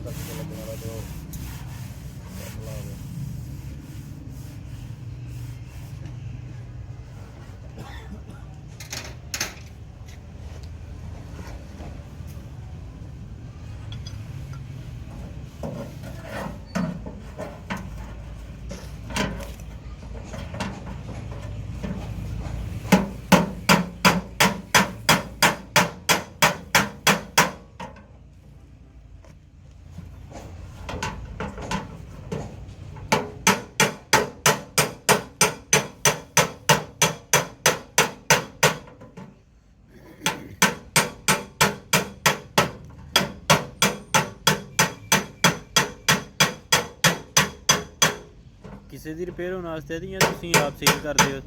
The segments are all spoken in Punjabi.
ਕਰਕੇ ਲੱਗਣ ਵਾਲਾ ਤੇ ਉਹ ਲਾ ਦੇ। ਕਿਸੇ ਦੀ ਰਿਪੇਅਰ ਹੋਣ ਵਾਸਤੇ ਦੀਆਂ ਤੁਸੀਂ ਆਪ ਸੇਲ ਕਰਦੇ ਹੋ?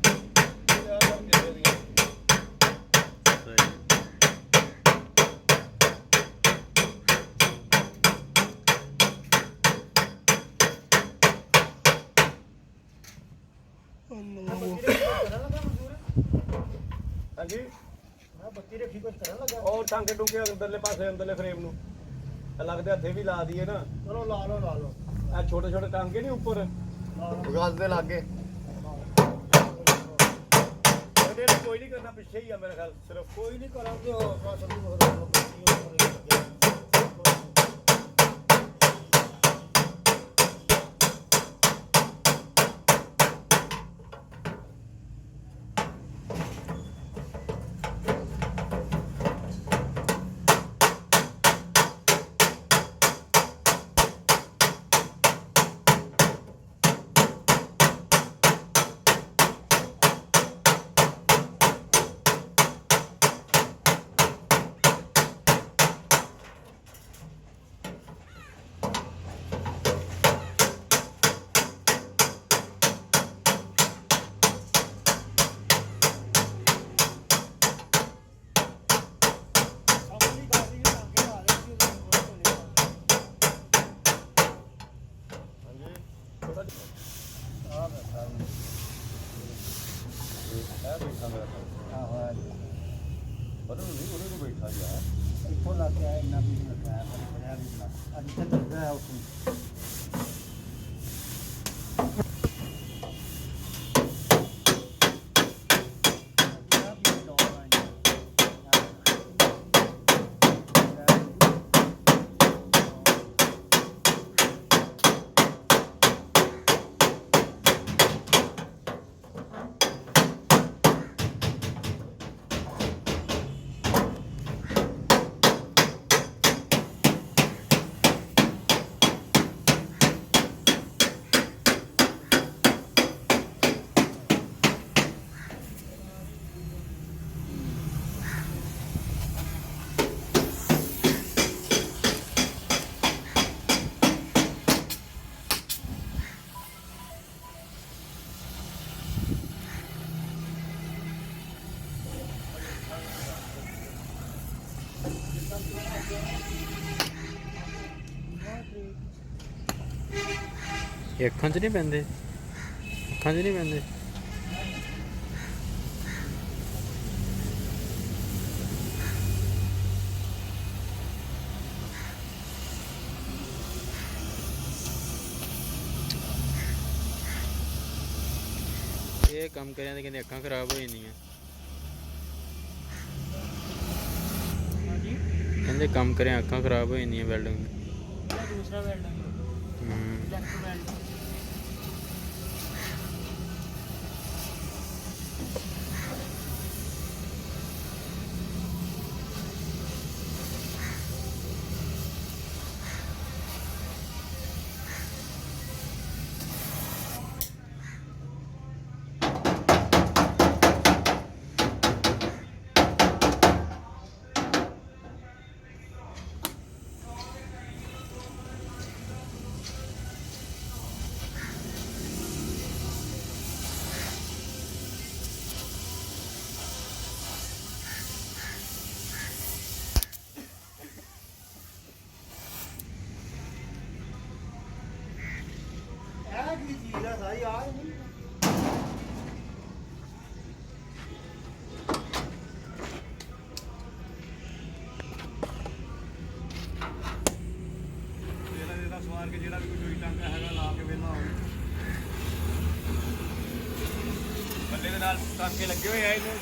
ਹਾਂਜੀ ਮੈਂ ਬੱਤੀ ਰੱਖੀ ਕੁਝ ਕਰਨ ਲੱਗਾ। ਉਹ ਟਾਂਕੇ ਟੁੰਕੇ ਅੰਦਰਲੇ ਪਾਸੇ ਅੰਦਰਲੇ ਫਰੇਮ ਨੂੰ ਲੱਗਦੇ ਹੱਥੇ ਵੀ ਲਾ ਦਈਏ ਨਾ। ਚਲੋ ਲਾ ਲਓ ਆ ਛੋਟੇ ਛੋਟੇ ਟਾਂਕੇ ਨਹੀਂ ਉੱਪਰ ਗਾਲ ਦੇ ਲਾਗੇ। ਉਹਦੇ ਨਾਲ ਕੋਈ ਨਹੀਂ ਕਰਨਾ, ਪਿੱਛੇ ਹੀ ਆ ਮੇਰੇ ਖਿਆਲ। ਸਿਰਫ ਕੋਈ ਨਹੀਂ ਕਰਾਂਗੇ ਉਹ ਬਸ ਬੈਠਾ ਯਾਰ ਇੱਕੋ ਲੱਗ ਗਿਆ ਇੰਨਾ ਵੀ ਨਹੀਂ ਲੱਗਾ ਪਰ ਬੜਿਆ ਵੀ ਲੱਗਾ ਅੱਜ ਤੇ ਲੱਗਾ ਹੈ ਉੱਥੇ। ਇਹ ਅੱਖਾਂ 'ਚ ਨਹੀਂ ਪੈਂਦੇ? ਅੱਖਾਂ 'ਚ ਨਹੀਂ ਪੈਂਦੇ? ਇਹ ਕੰਮ ਕਰਿਆ ਤੇ ਕਹਿੰਦੇ ਅੱਖਾਂ ਖਰਾਬ ਹੋ ਜਾਂਦੀਆਂ। ਕਹਿੰਦੇ ਕੰਮ ਕਰਿਆ ਅੱਖਾਂ ਖਰਾਬ ਹੋ ਜਾਂਦੀਆਂ ਵੈਲਡਿੰਗ। ਦੂਸਰਾ ਵੈਲਡਿੰਗ ਇਲੈਕਟ੍ਰੋ ਵੈਲਡਿੰਗ। ਕੀ ਚੀਜ਼ ਆ ਸਾਰੀ ਆ ਨਹੀਂ। ਮਾਰ ਕੇ ਜਿਹੜਾ ਵੀ ਕੋਈ ਚੋਰੀ ਟਾਂਕਾ ਹੈਗਾ ਲਾ ਕੇ ਵੇਲਾ ਹੋਵੇ ਬੱਲੇ ਦੇ ਨਾਲ ਟਾਂਕੇ ਲੱਗੇ ਹੋਏ ਆ ਇਹਨੂੰ।